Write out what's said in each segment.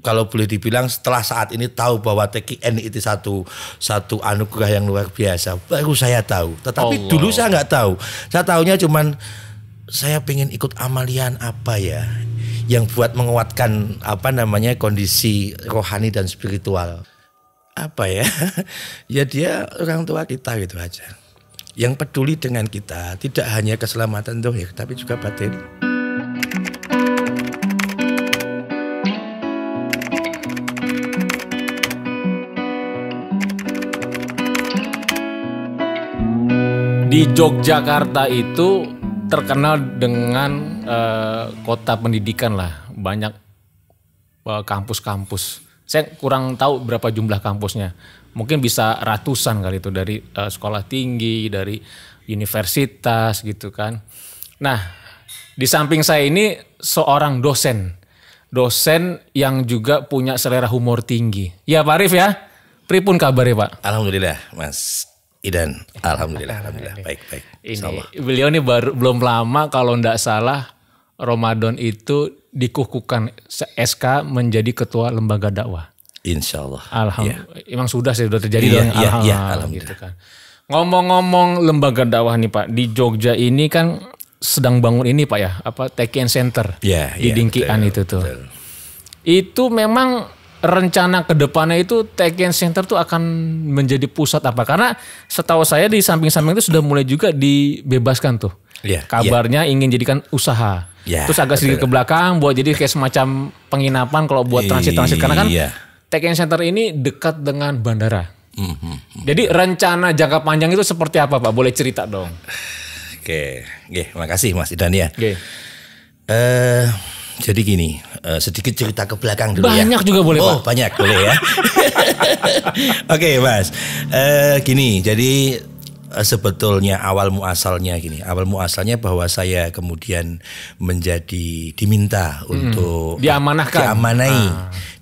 kalau boleh dibilang setelah saat ini tahu bahwa TKN itu satu anugerah yang luar biasa, baru saya tahu. Tetapi dulu saya nggak tahu. Saya tahunya cuman saya pengen ikut amalian apa ya, yang buat menguatkan kondisi rohani dan spiritual. Apa ya? Ya dia orang tua kita gitu aja. Yang peduli dengan kita, tidak hanya keselamatan zahir tapi juga batin. Di Yogyakarta itu terkenal dengan kota pendidikan lah, banyak kampus-kampus. Saya kurang tahu berapa jumlah kampusnya, mungkin bisa ratusan kali itu, dari sekolah tinggi, dari universitas gitu kan. Nah, di samping saya ini seorang dosen yang juga punya selera humor tinggi. Ya Pak Arif ya, pripun kabarnya Pak? Alhamdulillah Mas Idan, alhamdulillah, baik. Ini beliau ini belum lama kalau enggak salah Ramadan itu dikukuhkan SK menjadi ketua lembaga dakwah. Insya Allah. Alhamdulillah. Emang sudah terjadi dong. Alhamdulillah. Gitu kan. Ngomong-ngomong lembaga dakwah nih Pak, di Jogja ini kan sedang bangun ini Pak ya, TKN Center di Dingkian itu tuh. Betul. Itu memang rencana ke depannya itu TKN Center tuh akan menjadi pusat apa? Karena setahu saya di samping-samping itu sudah mulai juga dibebaskan tuh. Kabarnya ingin jadikan usaha. Terus agak sedikit ke belakang buat jadi kayak semacam penginapan kalau buat transit-transit. Karena kan TKN Center ini dekat dengan bandara. Jadi rencana jangka panjang itu seperti apa Pak? Boleh cerita dong. Oke, makasih Mas Idan ya. Jadi gini, sedikit cerita ke belakang dulu banyak ya. Juga boleh Pak. Banyak boleh ya. Oke Mas, gini, jadi sebetulnya awal muasalnya Awal bahwa saya kemudian diminta untuk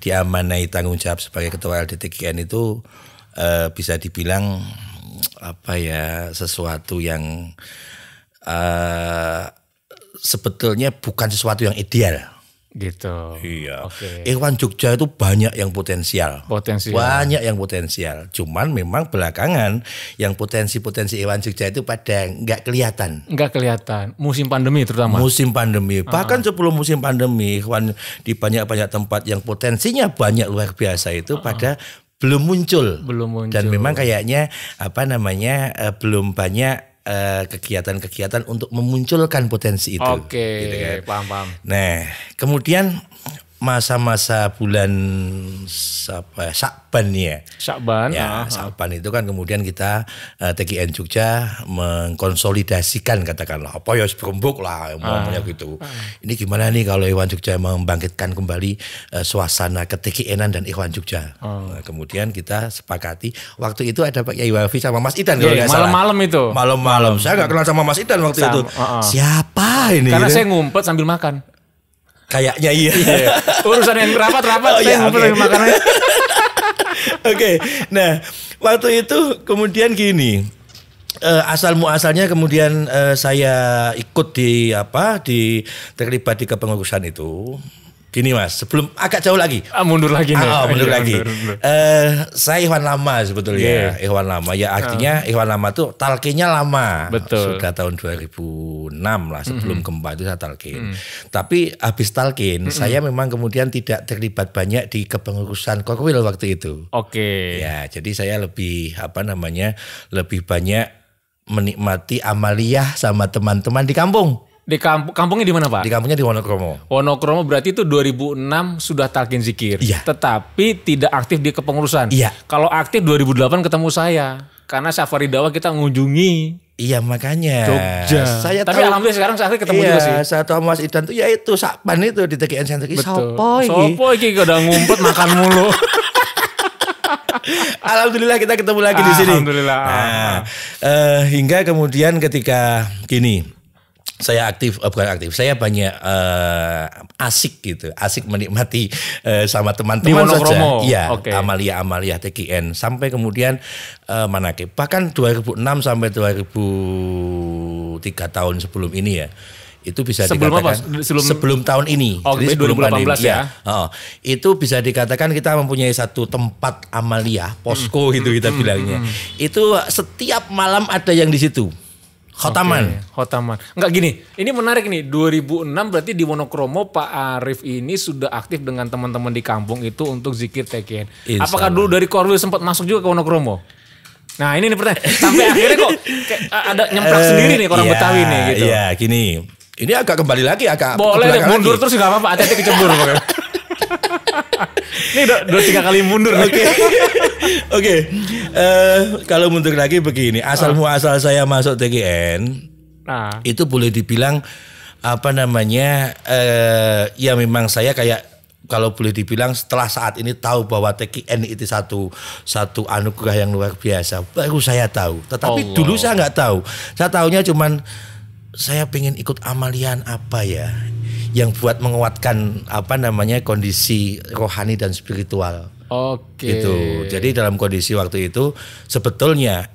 diamanai tanggung jawab sebagai ketua LDTKN itu bisa dibilang sesuatu yang sebetulnya bukan sesuatu yang ideal. Gitu. Iya. Ikhwan Jogja itu banyak yang potensial. Banyak yang potensial. Cuman memang belakangan yang potensi-potensi Ikhwan Jogja itu pada nggak kelihatan. Musim pandemi terutama. Bahkan sebelum musim pandemi, Ikhwan di banyak-banyak tempat yang potensinya banyak luar biasa itu pada belum muncul. Dan memang kayaknya belum banyak kegiatan-kegiatan untuk memunculkan potensi itu. Gitu kan. Paham. Nah, kemudian masa-masa bulan Syakban ya. Syakban itu kan kemudian kita TKN Jogja mengkonsolidasikan katakanlah berembuk lah ngomongnya gitu. Ini gimana nih kalau Ikhwan Jogja membangkitkan kembali suasana ke-TKN-an dan Ikhwan Jogja. Kemudian kita sepakati waktu itu ada Pak Yai Wafi sama Mas Idan kalau nggak salah. Malam-malam itu. Malam-malam. Saya nggak kenal sama Mas Idan waktu itu. Siapa ini? Karena saya ngumpet sambil makan. Kayaknya iya. Urusan yang rapat-rapat saya ngumpul lagi makanannya. Oke. Nah, waktu itu kemudian gini. Asal muasalnya kemudian saya ikut terlibat di kepengurusan itu. Gini Mas, sebelum agak jauh lagi. Mundur lagi nih. Mundur lagi. Saya Ikhwan lama sebetulnya. Ikhwan lama ya artinya Ikhwan lama tuh talkinnya lama. Betul. Sudah tahun 2006 lah sebelum gempa itu saya talkin. Tapi habis talkin saya memang kemudian tidak terlibat banyak di kepengurusan Korwil waktu itu. Ya, jadi saya lebih lebih banyak menikmati amaliyah sama teman-teman di kampung. Di kampungnya di mana Pak? Di kampungnya di Wonokromo. Wonokromo berarti itu 2006 sudah talqin zikir. Iya. Tetapi tidak aktif di kepengurusan. Iya. Kalau aktif 2008 ketemu saya. Karena safari dakwah kita mengunjungi. Iya makanya. Jogja. Tapi alhamdulillah sekarang saya ketemu juga sih. Saya tahu Mas Idan tuh ya itu Sakban itu di TKN Center. Sopo iki udah ngumpet makan mulu. Alhamdulillah kita ketemu lagi di sini. Alhamdulillah. Nah, hingga kemudian ketika gini. Saya saya banyak asik menikmati sama teman-teman saja. Iya, Amalia TKN sampai kemudian manakib. Bahkan 2006 sampai 2003 tahun sebelum ini ya. Itu bisa sebelum dikatakan sebelum tahun ini. Oh, jadi 2018 ya. Itu bisa dikatakan kita mempunyai satu tempat amalia, posko itu kita bilangnya. Itu setiap malam ada yang di situ. Khotaman. Khotaman. Enggak gini, ini menarik nih. 2006 berarti di Wonokromo Pak Arif ini sudah aktif dengan teman-teman di kampung itu untuk zikir TKN. Apakah dulu dari Korwil sempat masuk juga ke Wonokromo? Nah ini nih pertanyaan. Sampai akhirnya kok ada nyemprak sendiri nih orang Betawi nih gitu. Iya gini. Ini agak kembali lagi agak. Boleh deh, mundur terus gak apa-apa. Hati-hati kecebur. Ini udah 3 kali mundur. Oke. Kalau mundur lagi begini, asal muasal saya masuk TKN, itu boleh dibilang apa namanya? Ya memang saya kayak kalau boleh dibilang setelah saat ini tahu bahwa TKN itu satu anugerah yang luar biasa, baru saya tahu. Tetapi dulu saya nggak tahu. Saya tahunya cuman saya pengen ikut amalian apa ya, yang buat menguatkan apa namanya kondisi rohani dan spiritual. Oke. Gitu. Jadi dalam kondisi waktu itu sebetulnya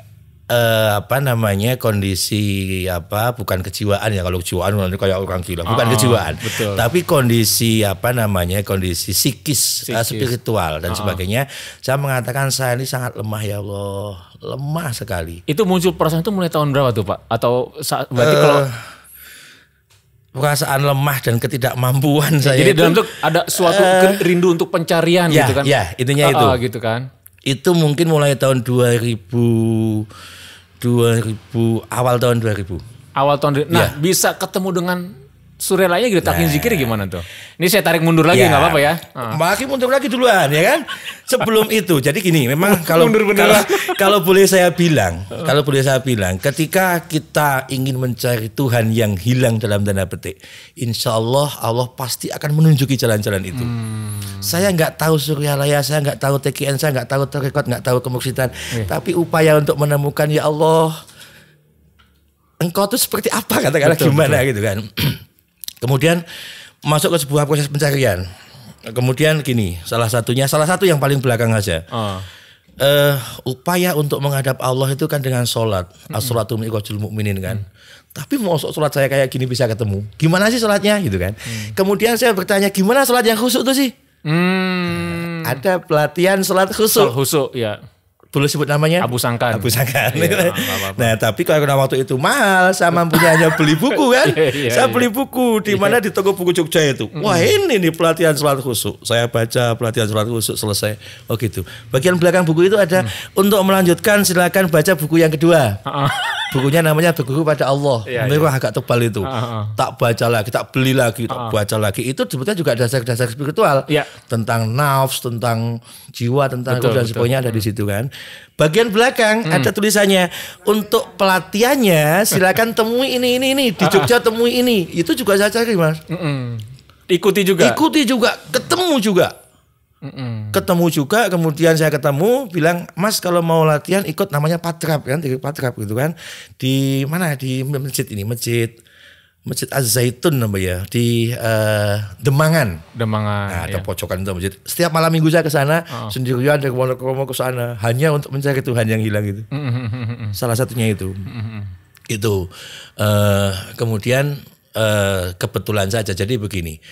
apa namanya kondisi apa bukan kejiwaan ya, kalau kejiwaan nanti kayak orang gila, bukan kejiwaan. Betul. Tapi kondisi apa namanya kondisi psikis. Spiritual dan sebagainya. Saya mengatakan saya ini sangat lemah ya Allah, lemah sekali. Itu muncul perasaan itu mulai tahun berapa tuh Pak? Atau berarti kalau perasaan lemah dan ketidakmampuan saya. Jadi dalam itu ada suatu rindu untuk pencarian ya, gitu kan? Ya, intinya itu. Gitu kan? Itu mungkin mulai tahun 2000 awal tahun 2000. Awal tahun. Nah, bisa ketemu dengan surelanya gitu, takin zikir gimana tuh? Ini saya tarik mundur lagi nggak apa-apa ya? Makin mundur lagi duluan ya kan? Sebelum itu, jadi gini, memang kalau boleh saya bilang, ketika kita ingin mencari Tuhan yang hilang dalam tanda petik, insya Allah pasti akan menunjuki jalan-jalan itu. Saya nggak tahu suryalaya, saya nggak tahu TKN, saya nggak tahu tarekat, nggak tahu kemursyiden, tapi upaya untuk menemukan ya Allah, engkau tuh seperti apa katakanlah gimana gitu kan? Kemudian masuk ke sebuah proses pencarian. Kemudian gini, salah satu yang paling belakang saja. Upaya untuk menghadap Allah itu kan dengan sholat. As-sholatu mi'rajul mu'minin kan. Tapi mau sholat saya kayak gini bisa ketemu. Gimana sih sholatnya gitu kan. Kemudian saya bertanya, gimana sholat yang khusyuk itu sih? Ada pelatihan sholat khusyuk. Sholat khusyuk ya. Boleh sebut namanya? Abu Sangkan. Iya, nah tapi karena waktu itu mahal, saya mampunya hanya beli buku kan. Saya beli buku di mana di toko buku Jogja itu. Wah ini nih pelatihan sholat khusyuk. Saya baca pelatihan sholat khusyuk selesai. Oh gitu. Bagian belakang buku itu ada untuk melanjutkan silakan baca buku yang kedua. Bukunya namanya Berguru pada Allah. Merah agak tebal itu. Tak baca lagi, tak beli lagi, tak baca lagi. Itu sebetulnya juga dasar-dasar spiritual. Tentang nafs, tentang jiwa, tentang roh dan sebagainya ada di situ kan. Bagian belakang ada tulisannya untuk pelatihannya silakan temui ini di Jogja temui ini. Itu juga saya cari Mas. Ikuti juga, ketemu juga, kemudian saya ketemu bilang Mas kalau mau latihan ikut namanya Patrap kan, gitu kan. Di mana di masjid ini, Masjid Az-Zaitun namanya di Demangan. Nah, ada pojokan itu masjid. Setiap malam minggu saya ke sana sendirian dari Wonokromo ke sana hanya untuk mencari Tuhan yang hilang itu. Salah satunya itu. Itu kemudian kebetulan saja jadi begini.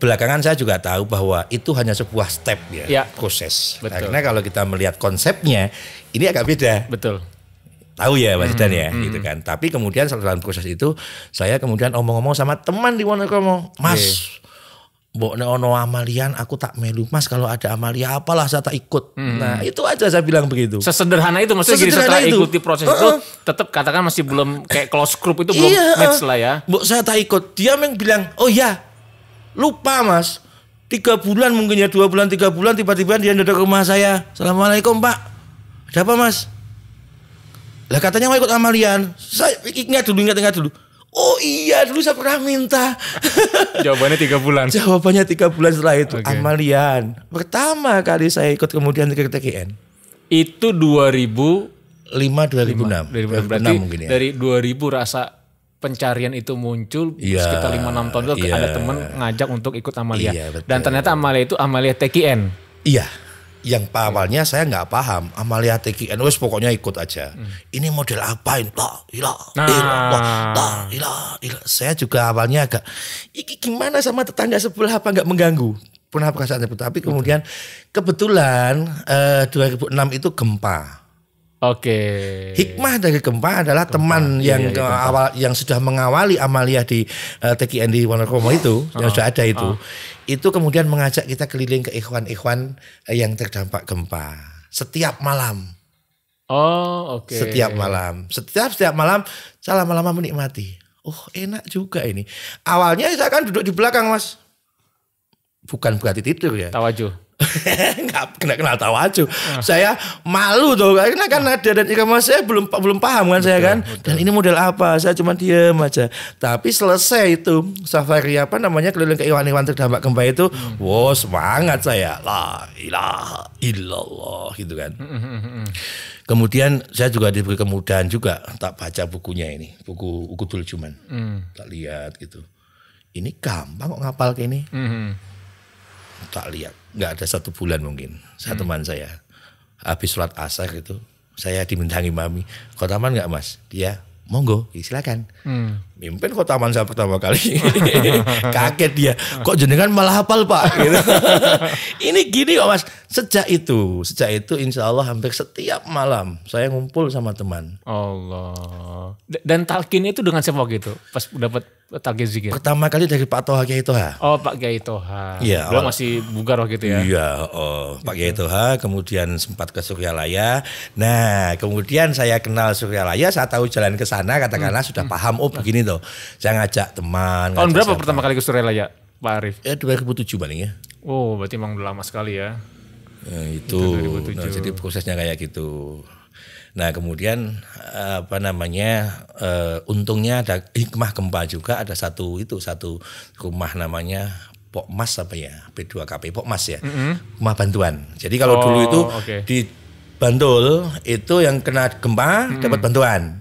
Belakangan saya juga tahu bahwa itu hanya sebuah step proses. Betul. Karena kalau kita melihat konsepnya ini agak beda. Betul. Tahu ya Mas Dan ya, gitu kan. Tapi kemudian dalam proses itu saya kemudian omong-omong sama teman di Wonokromo, Mas, mbok nek ono amalian aku tak melu Mas, kalau ada amalia apalah saya tak ikut. Nah itu aja saya bilang begitu. Sesederhana itu maksudnya gini, setelah ikuti proses itu tetap katakan masih belum kayak close group itu belum match lah ya. Mbok saya tak ikut, dia yang bilang oh ya lupa Mas, 3 bulan mungkin ya 2 bulan 3 bulan tiba-tiba dia datang ke rumah saya, Assalamualaikum Pak, ada apa Mas? Lah katanya mau ikut amalian. Saya ingat dulu. Oh iya dulu saya pernah minta. Jawabannya 3 bulan. Jawabannya 3 bulan setelah itu amalian. Pertama kali saya ikut kemudian ke TKN. Itu 2006 2006 mungkin ya. Dari 2000 rasa pencarian itu muncul sekitar 5-6 tahun itu ada teman ngajak untuk ikut amalia. Dan ternyata amalia itu amalia TKN. Iya. Yang awalnya saya nggak paham Amalia TKN, wes pokoknya ikut aja. Ini model apa ini? La ilaha illallah. Saya juga awalnya agak, ini gimana sama tetangga sebelah, apa nggak mengganggu? Pernah perasaan seperti itu. Tapi kemudian kebetulan 2006 itu gempa. Oke. Hikmah dari gempa adalah teman yang awal yang sudah mengawali Amalia di TKN di Wonokromo itu, yang sudah ada itu kemudian mengajak kita keliling ke ikhwan-ikhwan yang terdampak gempa setiap malam. Oh, oke. Setiap malam, setiap malam saya lama-lama menikmati. Oh, enak juga ini. Awalnya saya kan duduk di belakang, Mas. Bukan berarti tidur ya. Tawajuh. Nggak kenal tawajuh. Saya malu tuh karena kan nada dan irama saya belum paham kan, saya kan. Betul. Dan ini model apa? Saya cuma diem aja. Tapi selesai itu safari keliling ke ikhwan-ikhwan terdampak gempa itu, wow, semangat saya. La ilaha illallah gitu kan. Kemudian saya juga diberi kemudahan juga, tak baca bukunya ini, buku Ukudul Juman. Tak lihat gitu. Ini gampang kok ngapal kayak ini. Tak lihat, nggak ada 1 bulan mungkin. Teman saya habis sholat asar gitu, saya dimintangi mami, khotaman nggak Mas? Dia monggo, silakan. Mimpin khotaman saya pertama kali. Kaget dia, kok jenengan malah hafal Pak? Gitu. Ini gini kok Mas. Sejak itu insya Allah hampir setiap malam saya ngumpul sama teman. Allah. Dan talqin itu dengan siapa gitu? Pas dapat talqin zikir? Pertama kali dari Pak Toha Kiai Toha. Oh, Pak Kiai Toha. Iya. Beliau masih bugar waktu itu ya? Iya, Pak Kiai Toha. Kemudian sempat ke Suryalaya. Nah, kemudian saya kenal Suryalaya. Saya tahu jalan ke sana. Katakanlah sudah paham. Oh, begini tuh. Saya ngajak teman. Tahun berapa pertama kali ke Suryalaya, Pak Arif? 2007 paling ya. Oh, berarti emang udah lama sekali ya. Itu. Nah, jadi prosesnya kayak gitu. Nah kemudian untungnya ada hikmah gempa juga, ada satu rumah namanya Pokmas P2KP Pokmas ya, rumah bantuan. Jadi kalau dulu itu di Bantul itu yang kena gempa dapat bantuan.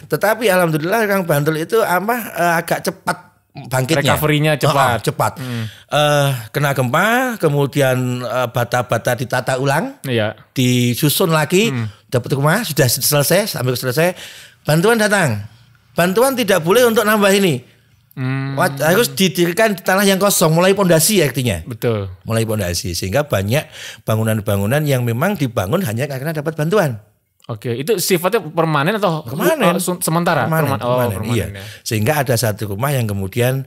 Tetapi alhamdulillah orang Bantul itu agak cepat bangkitnya, recovery-nya cepat. Kena gempa, kemudian bata-bata ditata ulang, disusun lagi, dapat rumah sudah selesai, sampai selesai, bantuan datang. Bantuan tidak boleh untuk nambah ini, harus didirikan di tanah yang kosong, mulai pondasi artinya. Betul. Mulai pondasi, sehingga banyak bangunan-bangunan yang memang dibangun hanya karena dapat bantuan. Oke, itu sifatnya permanen atau sementara? Permanen, iya. Ya. Sehingga ada satu rumah yang kemudian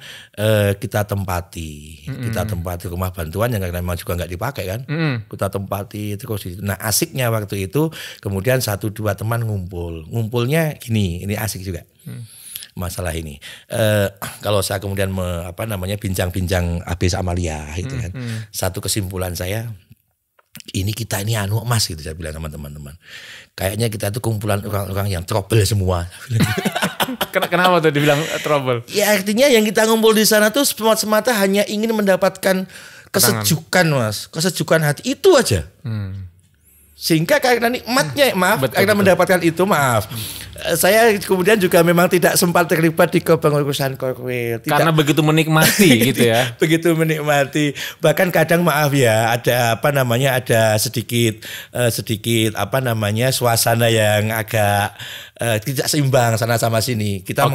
kita tempati. Kita tempati rumah bantuan yang memang juga nggak dipakai kan. Kita tempati terus. Nah asiknya waktu itu kemudian 1-2 teman ngumpul. Ngumpulnya gini, ini asik juga. Masalah ini. Kalau saya kemudian bincang-bincang habis Amalia gitu kan. Satu kesimpulan saya, ini kita ini Mas gitu, saya bilang sama teman-teman. Kayaknya kita itu kumpulan orang-orang yang trouble semua. Kenapa tuh dibilang trouble? Ya artinya yang kita ngumpul di sana tuh semata-mata hanya ingin mendapatkan kesejukan Mas, kesejukan hati itu aja. Sehingga karena nikmatnya, karena mendapatkan itu, saya kemudian juga memang tidak sempat terlibat di kepengurusan korwil. Karena begitu menikmati gitu ya. Begitu menikmati. Bahkan kadang ada sedikit suasana yang agak tidak seimbang sana sama sini. Kita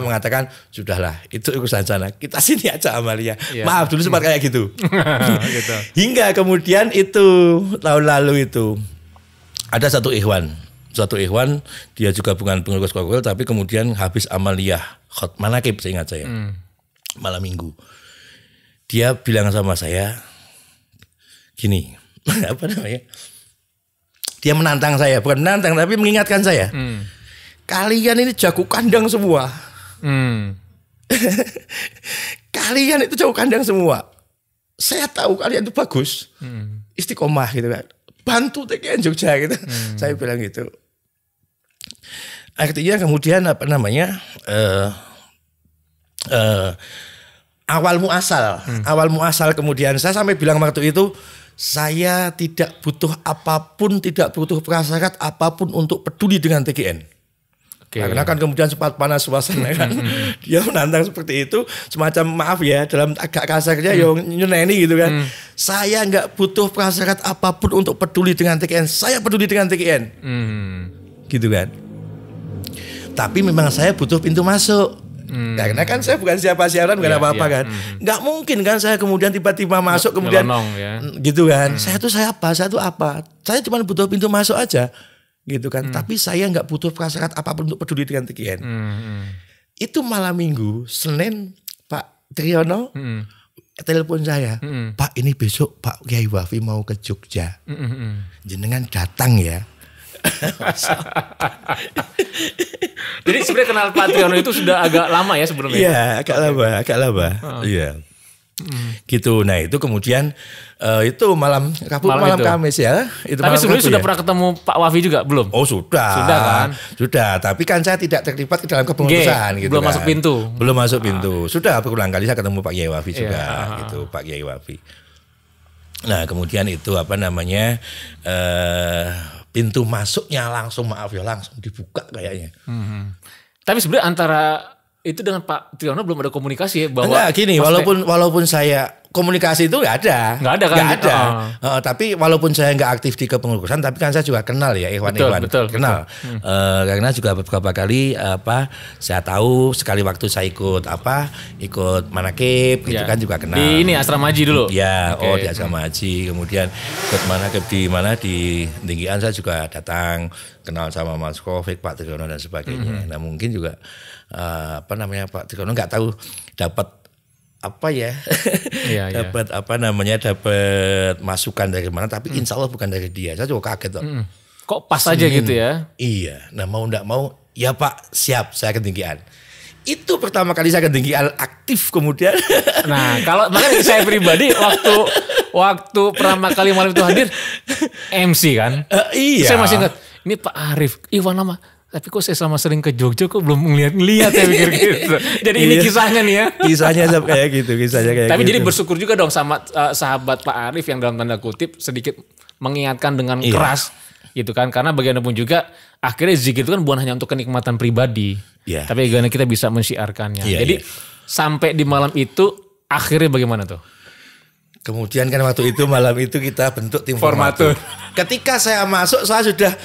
mengatakan sudahlah, itu urusan sana. Kita sini aja Amalia. Yeah. Maaf dulu sempat kayak gitu. Gitu. Hingga kemudian itu tahun lalu itu ada satu ikhwan, dia juga bukan pengurus korwil, tapi kemudian habis Amalia manakib, saya ingat saya, malam minggu, dia bilang sama saya gini, dia menantang saya, bukan menantang tapi mengingatkan saya, kalian ini jago kandang semua, kalian itu jago kandang semua, saya tahu kalian itu bagus, istiqomah gitu kan, bantu TKN Jogja gitu, saya bilang gitu. Artinya kemudian awal muasal kemudian saya sampai bilang waktu itu, saya tidak butuh apapun, tidak butuh prasyarat apapun untuk peduli dengan TKN. Karena kan kemudian sempat panas suasana kan. Dia menantang seperti itu, semacam maaf ya dalam agak kasarnya yang nyeneni gitu kan. Saya nggak butuh prasyarat apapun untuk peduli dengan TKN. Saya peduli dengan TKN. Gitu kan. Tapi memang saya butuh pintu masuk. Karena kan saya bukan siapa-siapa, bukan apa-apa kan. Nggak mungkin kan saya kemudian tiba-tiba masuk kemudian gitu kan. Saya tuh apa? Saya cuma butuh pintu masuk aja. Gitu kan, tapi saya nggak butuh prasyarat apapun untuk peduli dengan TKN. Itu malam minggu, Senin, Pak Triyono telepon saya, Pak ini besok Pak Kiai Wafi mau ke Jogja, jenengan datang ya. Jadi sebenarnya kenal Pak Triyono itu sudah agak lama ya sebelumnya? Iya, agak lama. Iya. Gitu. Nah itu kemudian itu malam Kamis ya. Itu tapi sebelumnya sudah pernah ketemu Pak Wafi juga belum? Oh sudah. Sudah kan? Sudah. Tapi kan saya tidak terlibat ke dalam kepengurusan gitu. Belum masuk pintu. Belum masuk pintu. Sudah berulang kali saya ketemu Pak Kiai Wafi juga. Gitu Pak Kiai Wafi. Nah kemudian itu pintu masuknya langsung dibuka kayaknya. Tapi sebenarnya antara itu dengan Pak Triyono belum ada komunikasi ya bahwa enggak gini, walaupun saya komunikasi itu nggak ada kan? Tapi walaupun saya nggak aktif di kepengurusan, tapi kan saya juga kenal ya Ikhwan kenal. Karena juga beberapa kali saya tahu sekali waktu saya ikut manakib gitu kan juga kenal. Di ini asrama haji dulu. Ya, di asrama haji, kemudian ikut manakib di Tinggian saya juga datang, kenal sama Mas Kofik, Pak Triyono dan sebagainya. Nah mungkin juga Pak Triyono nggak tahu dapat dapat masukan dari mana, tapi insya Allah bukan dari dia. Saya juga kaget loh. Kok pas aja gitu ya? Iya. Nah mau nggak mau ya Pak siap saya ketinggian. Itu pertama kali saya ketinggian aktif kemudian. Nah kalau makanya saya pribadi waktu pertama kali malam itu hadir MC kan. Iya. Saya masih ingat ini Pak Arif Iwan nama. Tapi kok saya selama sering ke Jogja kok belum ngeliat saya pikir gitu. Jadi ini kisahnya nih ya. Kisahnya kayak gitu. Tapi jadi bersyukur juga dong sama sahabat Pak Arif yang dalam tanda kutip sedikit mengingatkan dengan keras gitu kan. Karena bagaimanapun juga akhirnya zikir itu kan bukan hanya untuk kenikmatan pribadi. Tapi bagaimana kita bisa mensiarkannya. Jadi sampai di malam itu akhirnya bagaimana tuh? Kemudian kan waktu itu malam itu kita bentuk tim formatur. Ketika saya masuk saya sudah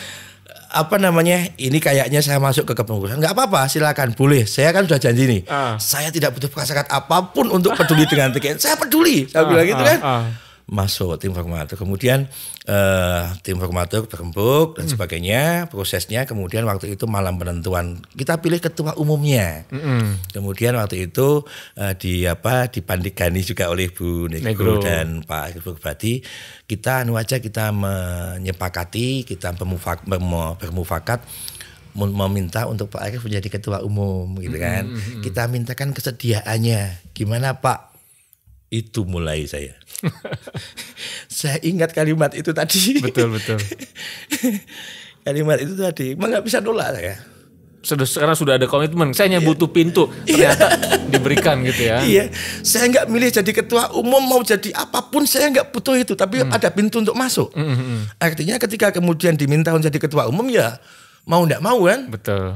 ini kayaknya saya masuk ke kepengurusan. Nggak apa-apa, silakan, boleh. Saya kan sudah janji nih. Saya tidak butuh prasyarat apapun untuk peduli dengan TKN. Saya peduli. Saya bilang gitu kan. Masuk tim formatur. Kemudian tim formatur berembuk dan sebagainya. Prosesnya kemudian waktu itu malam penentuan. Kita pilih ketua umumnya. Kemudian waktu itu dipandigani juga oleh Bu Negro dan Pak Ibu Bupati. Kita menyepakati, kita bermufakat meminta untuk Pak Arif menjadi ketua umum gitu kan. Kita mintakan kesediaannya. Gimana Pak? Itu mulai saya. Saya ingat kalimat itu tadi. Betul. Kalimat itu tadi. Emang gak bisa nolak saya. Sekarang sudah ada komitmen. Saya hanya butuh pintu. Ternyata diberikan gitu ya. Iya. Saya gak milih jadi ketua umum, mau jadi apapun saya gak butuh itu. Tapi ada pintu untuk masuk. Artinya ketika kemudian diminta untuk jadi ketua umum ya mau gak mau kan. Betul.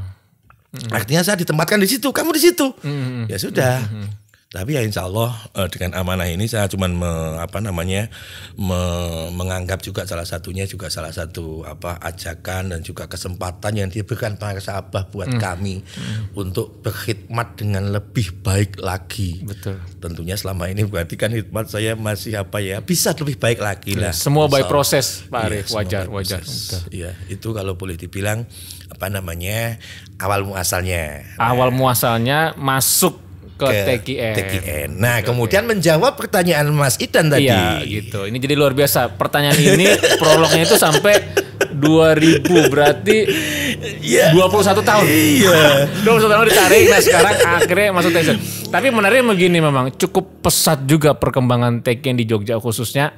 Artinya saya ditempatkan di situ, kamu di situ. Ya sudah. Tapi ya insya Allah dengan amanah ini saya cuma menganggap juga salah satu ajakan dan juga kesempatan yang diberikan para sahabat buat kami untuk berkhidmat dengan lebih baik lagi. Betul. Tentunya selama ini berarti kan khidmat saya masih bisa lebih baik lagi lah. Semua by proses Pak Arif, wajar. Iya, itu kalau boleh dibilang awal muasalnya. Awal muasalnya masuk ke TKN. Nah, kemudian menjawab pertanyaan Mas Idan tadi. Iya, gitu. Ini jadi luar biasa. Pertanyaan ini prolognya itu sampai 2000 berarti 21 tahun. Iya. 21 tahun ditarik. Nah, sekarang akhirnya masuk TKN. Tapi menariknya begini, memang cukup pesat juga perkembangan TKN di Jogja khususnya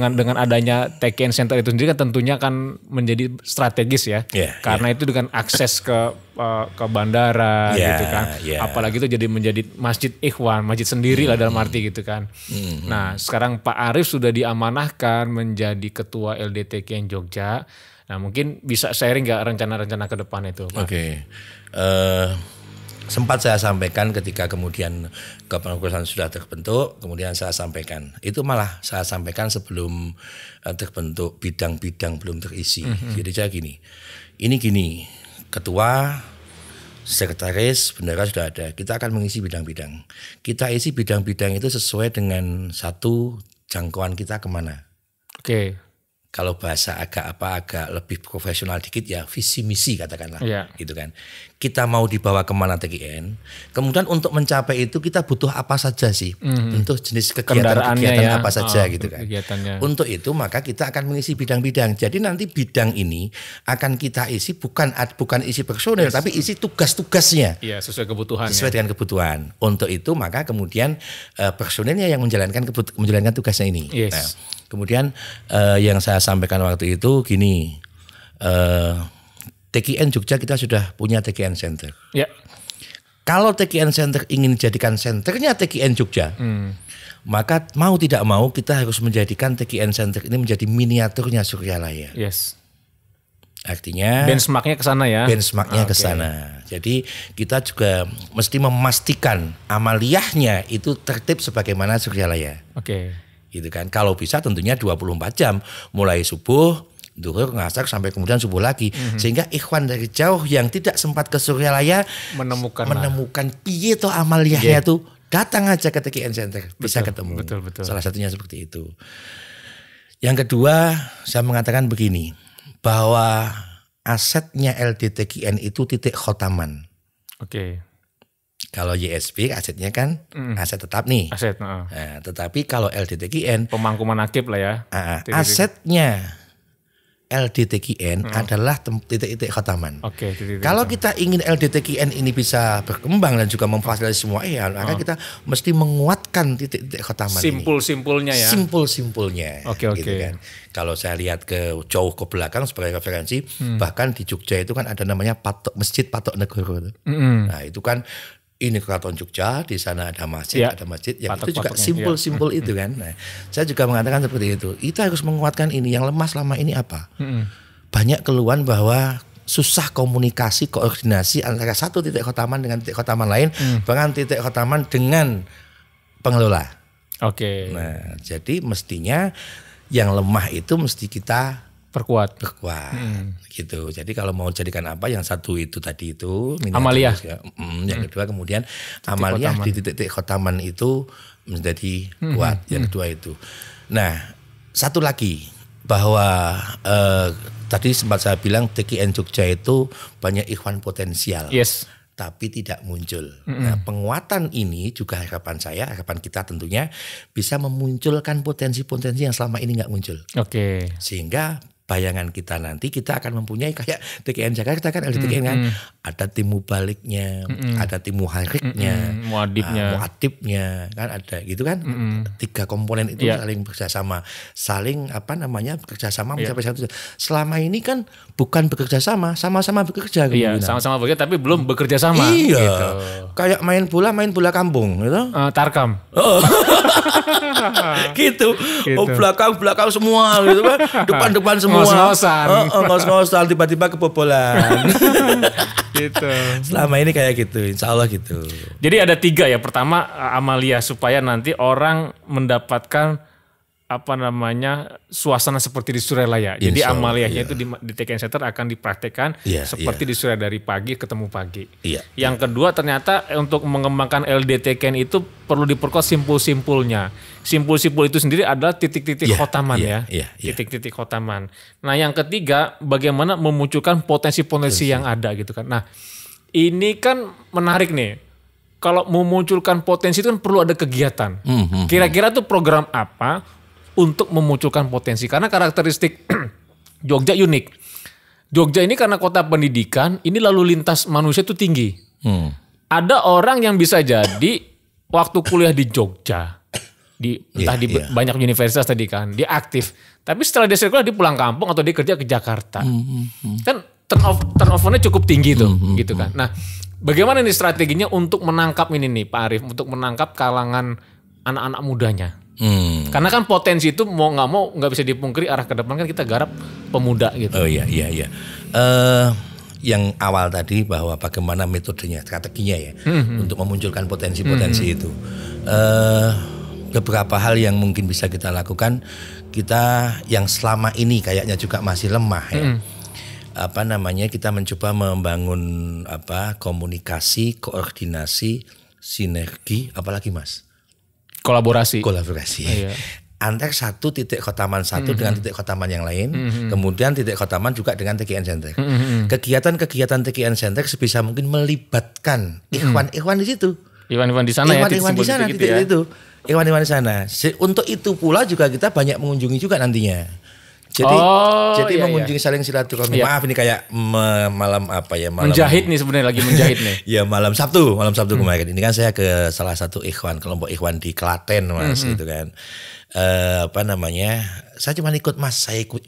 dengan adanya TKN Center itu sendiri kan tentunya kan menjadi strategis ya. Karena itu dengan akses ke bandara gitu kan. Apalagi itu menjadi masjid ikhwan, masjid sendiri lah dalam arti gitu kan. Nah, sekarang Pak Arif sudah diamanahkan menjadi ketua LDTKN Jogja Nah mungkin bisa sharing nggak rencana-rencana ke depan itu Pak? Oke. Sempat saya sampaikan ketika kemudian kepengurusan sudah terbentuk, kemudian saya sampaikan. Itu malah saya sampaikan sebelum terbentuk bidang-bidang belum terisi. Jadi saya gini, ketua, sekretaris, bendahara sudah ada. Kita akan mengisi bidang-bidang. Kita isi bidang-bidang itu sesuai dengan satu jangkauan kita kemana. Oke. Kalau bahasa agak lebih profesional dikit ya visi misi katakanlah, gitu kan. Kita mau dibawa kemana TKN. Kemudian untuk mencapai itu kita butuh apa saja sih, untuk jenis kegiatan-kegiatan apa saja gitu kan. Untuk itu maka kita akan mengisi bidang-bidang. Jadi nanti bidang ini akan kita isi bukan isi personil, tapi isi tugas-tugasnya. Iya, sesuai kebutuhan. Sesuai dengan kebutuhan. Untuk itu maka kemudian personilnya yang menjalankan tugasnya ini. Yes. Nah, kemudian yang saya sampaikan waktu itu gini, TKN Jogja kita sudah punya TKN Center. Ya. Kalau TKN Center ingin dijadikan senternya TKN Jogja, maka mau tidak mau kita harus menjadikan TKN Center ini menjadi miniaturnya Suryalaya. Yes. Artinya benchmarknya ke sana ya. Benchmarknya ke sana. Jadi kita juga mesti memastikan amaliyahnya itu tertib sebagaimana Suryalaya. Oke. Gitu kan. Kalau bisa tentunya 24 jam mulai subuh, duhur, ngasar sampai kemudian subuh lagi. Sehingga ikhwan dari jauh yang tidak sempat ke Suryalaya menemukan piye to amaliyahnya tuh, datang aja ke TKN Center, bisa ketemu. Betul. Salah satunya seperti itu. Yang kedua, saya mengatakan begini, bahwa asetnya LDTKN itu titik khotaman. Oke. Kalau YSP asetnya kan aset tetap nih. Aset. Nah, tetapi kalau LDTKN pemangku manakib lah ya. Asetnya LDTKN adalah titik-titik khotaman. Oke. Kalau kita ingin LDTKN ini bisa berkembang dan juga memfasilitasi semua maka kita mesti menguatkan titik-titik khotaman ini. Simpul-simpulnya ya. Simpul-simpulnya. Oke. Gitu kan. Kalau saya lihat jauh ke belakang sebagai referensi, bahkan di Jogja itu kan ada namanya Masjid Patok Negoro. Nah itu kan ini Keraton Jogja, di sana ada masjid, yang itu juga simpul-simpul itu kan. Nah, saya juga mengatakan seperti itu. Kita harus menguatkan ini. Yang lemah selama ini apa? Banyak keluhan bahwa susah komunikasi, koordinasi antara satu titik khotaman dengan titik khotaman lain, bahkan titik khotaman dengan pengelola. Oke. Nah, jadi mestinya yang lemah itu mesti kita perkuat gitu. Jadi kalau mau jadikan apa, yang satu itu tadi itu amaliyah ya. Yang kedua kemudian amaliyah di titik khotaman itu menjadi kuat. Yang kedua itu. Nah, satu lagi bahwa tadi sempat saya bilang TKN Jogja itu banyak ikhwan potensial. Yes. Tapi tidak muncul. Nah, penguatan ini juga harapan kita tentunya bisa memunculkan potensi-potensi yang selama ini nggak muncul. Oke. Sehingga bayangan kita nanti kita akan mempunyai kayak TKN Jakarta kan, LDTKN kan ada tim mubaliknya, ada tim muhariknya, muadibnya kan ada gitu kan. 3 komponen itu saling bekerjasama, bekerjasama mencapai satu. Selama ini kan bukan bekerjasama, sama-sama bekerja. Iya, sama-sama bekerja tapi belum bekerja sama. Iya, gitu. Kayak main bola kampung gitu. Tarkam. gitu. Belakang semua gitu kan, depan semua. Ngos-ngosan tiba-tiba kebobolan. Gitu. Selama ini kayak gitu, insya Allah gitu. Jadi ada 3 ya. Pertama amaliyah supaya nanti orang mendapatkan suasana seperti di Suryalaya. Jadi amaliyahnya itu di TKN Center akan dipraktekkan seperti di Suryalaya dari pagi ketemu pagi. Yang kedua ternyata untuk mengembangkan LDTKN itu perlu diperkuat simpul-simpulnya. Simpul-simpul itu sendiri adalah titik-titik khotaman ya. Titik-titik khotaman. Nah yang ketiga bagaimana memunculkan potensi-potensi yang ada gitu kan. Nah ini kan menarik nih. Kalau memunculkan potensi itu kan perlu ada kegiatan. Kira-kira tuh program apa untuk memunculkan potensi? Karena karakteristik Jogja unik. Jogja ini karena kota pendidikan, ini lalu lintas manusia itu tinggi. Ada orang yang bisa jadi waktu kuliah di Jogja, entah di banyak universitas tadi kan, dia aktif. Tapi setelah dia sekolah dia pulang kampung atau dia kerja ke Jakarta. Kan turnover-nya cukup tinggi tuh, gitu kan. Nah, bagaimana nih strateginya untuk menangkap ini nih Pak Arief, untuk menangkap kalangan anak-anak mudanya? Karena kan potensi itu mau nggak bisa dipungkiri, arah ke depan kan kita garap pemuda gitu. Oh iya. Yang awal tadi bahwa bagaimana metodenya, strateginya ya untuk memunculkan potensi-potensi itu. Beberapa hal yang mungkin bisa kita lakukan, kita yang selama ini kayaknya juga masih lemah ya. Kita mencoba membangun komunikasi, koordinasi, sinergi, apalagi Mas? Kolaborasi. Iya. Antar satu titik khotaman dengan titik khotaman yang lain, kemudian titik khotaman juga dengan TKN Center. Kegiatan-kegiatan TKN Center sebisa mungkin melibatkan ikhwan di situ. Ikhwan di sana Ikhwan di sana titik itu. Ikhwan di sana. Untuk itu pula juga kita banyak mengunjungi juga nantinya. Jadi mengunjungi saling silaturahmi. Iya. Maaf ini kayak malam malam menjahit nih sebenarnya, lagi menjahit nih. Ya malam Sabtu kemarin. Ini kan saya ke salah satu kelompok ikhwan di Klaten Mas gitu kan. Saya cuma ikut Mas, saya ikut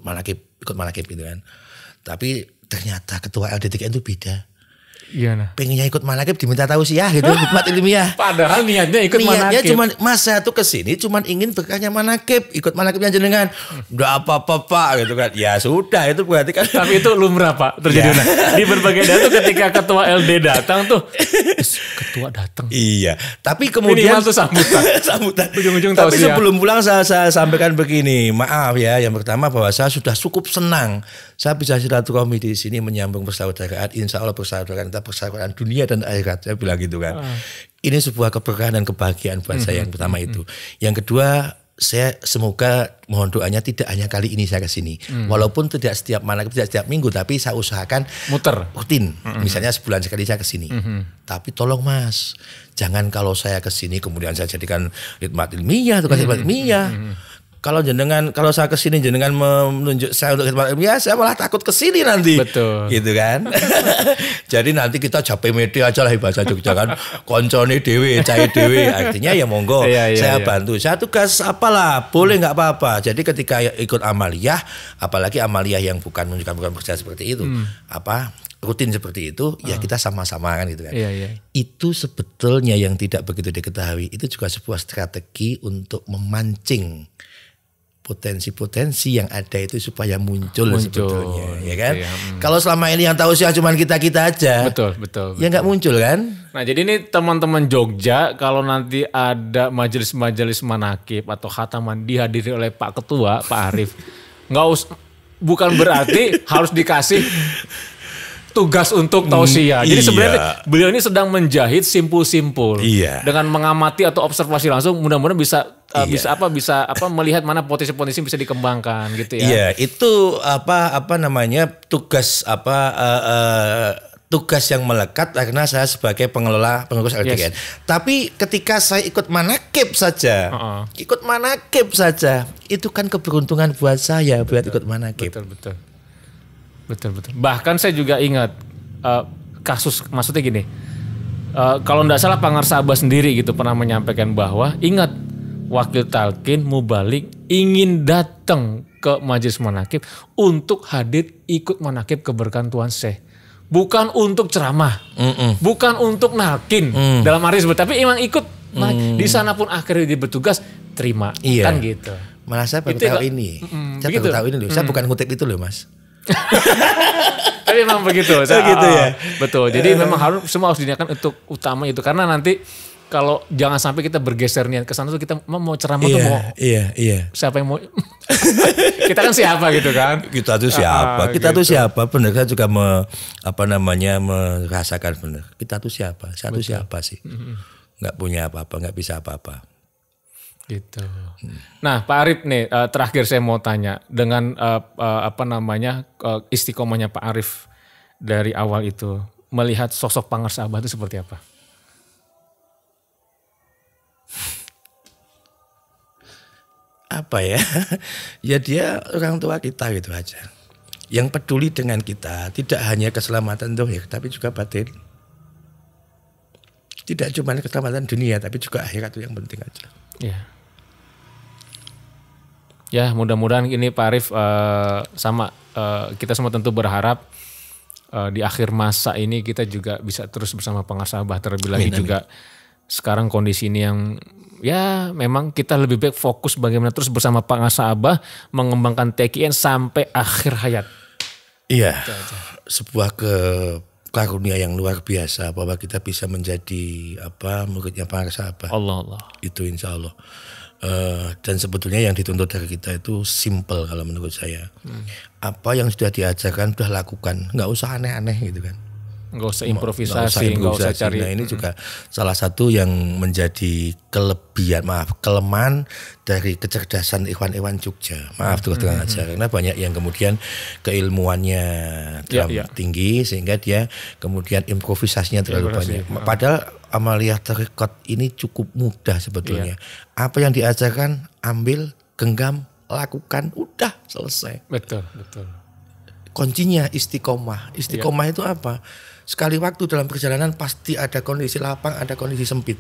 manakib gitu kan. Tapi ternyata ketua LDTKN itu beda. Iya nah. Pengennya ikut manakib diminta tausiah gitu, hikmat ilmiah. Padahal niatnya ikut manakib. Niatnya cuma Mas saya tuh kesini cuma ingin berkahnya manakib, ikut manakibnya jenengan. Udah apa-apa Pak gitu kan. Ya sudah itu berarti kan. Tapi itu lumrah Pak terjadi. Di berbagai daerah tuh ketika ketua LD datang tuh ketua datang. Iya. Tapi kemudian minimal tuh sambutan. Ujung-ujung tausiah. Tapi sebelum pulang saya sampaikan begini, maaf ya. Yang pertama bahwa saya sudah cukup senang saya bisa silaturahmi di sini menyambung persaudaraan. Insya Allah persaudaraan dunia dan akhirat, saya bilang gitu kan. Ini sebuah keberkahan dan kebahagiaan buat saya yang pertama itu. Yang kedua, saya semoga mohon doanya tidak hanya kali ini saya ke sini. Walaupun tidak setiap minggu, tapi saya usahakan muter rutin. Misalnya sebulan sekali saya ke sini. Tapi tolong Mas, jangan kalau saya ke sini kemudian saya jadikan hikmat ilmiah, tugas hikmat ilmiah. Kalau saya kesini jenengan menunjuk saya untuk khidmat ilmiah, saya malah takut kesini nanti. Betul. Gitu kan. Jadi nanti kita capek media aja lah bahasa Jogja kan. Koncone dewe, cahe dewe. Artinya ya monggo, saya bantu. Saya tugas apalah, boleh nggak apa-apa. Jadi ketika ikut amaliyah, apalagi amaliyah yang bukan menunjukkan kerja seperti itu, rutin seperti itu, ya kita sama-sama kan gitu kan. Itu sebetulnya yang tidak begitu diketahui. Itu juga sebuah strategi untuk memancing potensi-potensi yang ada itu supaya muncul sebetulnya, ya kan? Kalau selama ini yang tahu sih cuma kita aja, betul. Ya nggak muncul kan? Nah jadi ini teman-teman Jogja, kalau nanti ada majelis-majelis manakib atau khataman dihadiri oleh Pak Ketua, Pak Arif, bukan berarti harus dikasih tugas untuk tausiah. Jadi sebenarnya beliau ini sedang menjahit simpul-simpul. Dengan mengamati atau observasi langsung, mudah-mudahan bisa melihat mana potensi-potensi bisa dikembangkan gitu ya. Iya, itu tugas yang melekat karena saya sebagai pengurus LDKN. Tapi ketika saya ikut manakib saja, itu kan keberuntungan buat saya buat ikut manakib. Betul. Bahkan saya juga ingat kasus, maksudnya gini, kalau tidak salah Pak Ngarsabah sendiri gitu pernah menyampaikan bahwa ingat wakil talqin mubalik ingin datang ke majelis manakib untuk hadir ikut manakib keberkahan Tuan Syekh. Bukan untuk ceramah, bukan untuk nalkin dalam arti sebut, tapi emang ikut di sana pun akhirnya dia bertugas terima kan gitu. Malah saya baru tahu ini. Saya baru tahu ini loh. Saya bukan ngutip itu loh Mas. Tapi memang begitu. Gitu ya. Betul. Jadi memang semua harus diniatkan untuk utama itu, karena nanti kalau jangan sampai kita bergeser niat ke sana tuh kita mau ceramah tuh mau. Iya. Siapa yang mau? Kita kan siapa gitu kan? Kita tuh siapa? Tuh siapa? Benar, saya juga merasakan benar. Kita tuh siapa? Saya tuh siapa sih? Nggak punya apa-apa, nggak bisa apa-apa. Gitu. Nah, Pak Arif nih, terakhir saya mau tanya dengan istiqomahnya Pak Arif dari awal itu, melihat sosok Pak Ngarsabah itu seperti apa? Apa ya? Ya dia orang tua kita gitu aja. Yang peduli dengan kita tidak hanya keselamatan zahir tapi juga batin. Tidak cuma keselamatan dunia tapi juga akhirat, itu yang penting aja. Iya. Ya mudah-mudahan ini Pak Arif kita semua tentu berharap di akhir masa ini kita juga bisa terus bersama Pak Ngarsabah, terlebih lagi juga sekarang kondisi ini yang ya memang kita lebih baik fokus bagaimana terus bersama Pak Nasabah mengembangkan TKN sampai akhir hayat. Iya, sebuah karunia yang luar biasa bahwa kita bisa menjadi muridnya Pak Nasabah. Allah. Itu insya Allah. Dan sebetulnya yang dituntut dari kita itu simple kalau menurut saya. Apa yang sudah diajarkan sudah lakukan, nggak usah aneh-aneh gitu kan. Nggak usah improvisasi, nggak usah cari. Nah ini juga salah satu yang menjadi kelemahan dari kecerdasan Ikhwan Jogja. Maaf terus terang aja, karena banyak yang kemudian keilmuannya tinggi sehingga dia kemudian improvisasinya terlalu banyak. Padahal amaliyah tarekat ini cukup mudah sebetulnya. Apa yang diajarkan, ambil, genggam, lakukan, udah selesai. Betul. Kuncinya istiqomah. Istiqomah itu apa? Sekali waktu dalam perjalanan pasti ada kondisi lapang, ada kondisi sempit.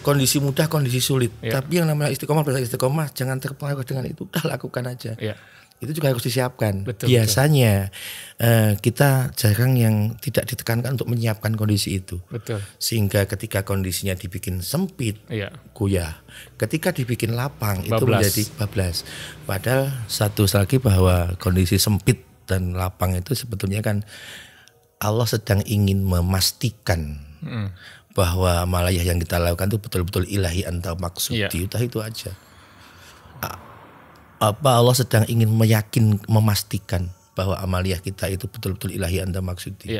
Kondisi mudah, kondisi sulit. Tapi yang namanya istiqomah, jangan terpengaruh dengan itu. Udah lakukan aja. Itu juga harus disiapkan. Biasanya kita jarang yang tidak ditekankan untuk menyiapkan kondisi itu. Sehingga ketika kondisinya dibikin sempit, goyah. Ketika dibikin lapang, itu menjadi bablas. Padahal satu lagi bahwa kondisi sempit dan lapang itu sebetulnya kan Allah sedang ingin memastikan bahwa amaliyah yang kita lakukan itu betul-betul ilahi anta maksudi. Udah itu aja. Allah sedang ingin memastikan bahwa amaliyah kita itu betul-betul ilahi anta maksudi.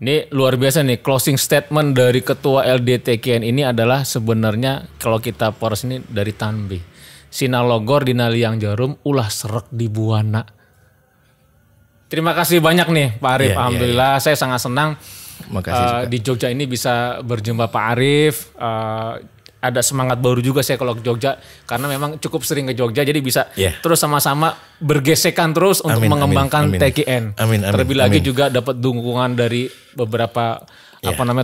Ini luar biasa nih, closing statement dari Ketua LDTKN ini adalah sebenarnya kalau kita poros ini dari Tanbih. Sinalogor di Naliang Jarum, ulah serek di Buana. Terima kasih banyak nih Pak Arif. Alhamdulillah saya sangat senang di Jogja ini bisa berjumpa Pak Arif. Ada semangat baru juga saya kalau ke Jogja karena memang cukup sering ke Jogja jadi bisa terus sama-sama bergesekan terus untuk mengembangkan TKN. Terlebih lagi juga dapat dukungan dari beberapa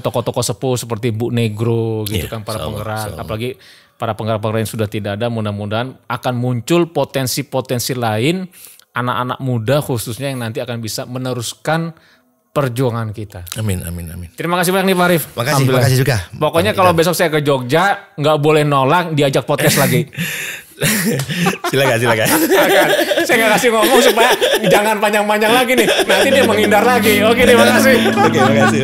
tokoh-tokoh sepuh seperti Bu Negro gitu kan, para penggerak. Apalagi para penggerak-penggerak yang sudah tidak ada, mudah-mudahan akan muncul potensi-potensi lain anak-anak muda khususnya yang nanti akan bisa meneruskan perjuangan kita. Amin. Terima kasih banyak nih Pak Arif. Makasih juga. Pokoknya kalau besok saya ke Jogja nggak boleh nolak diajak podcast lagi. Silakan. Saya nggak kasih ngomong supaya jangan panjang-panjang lagi nih. Nanti dia menghindar lagi. Oke, terima kasih. Oke, terima kasih.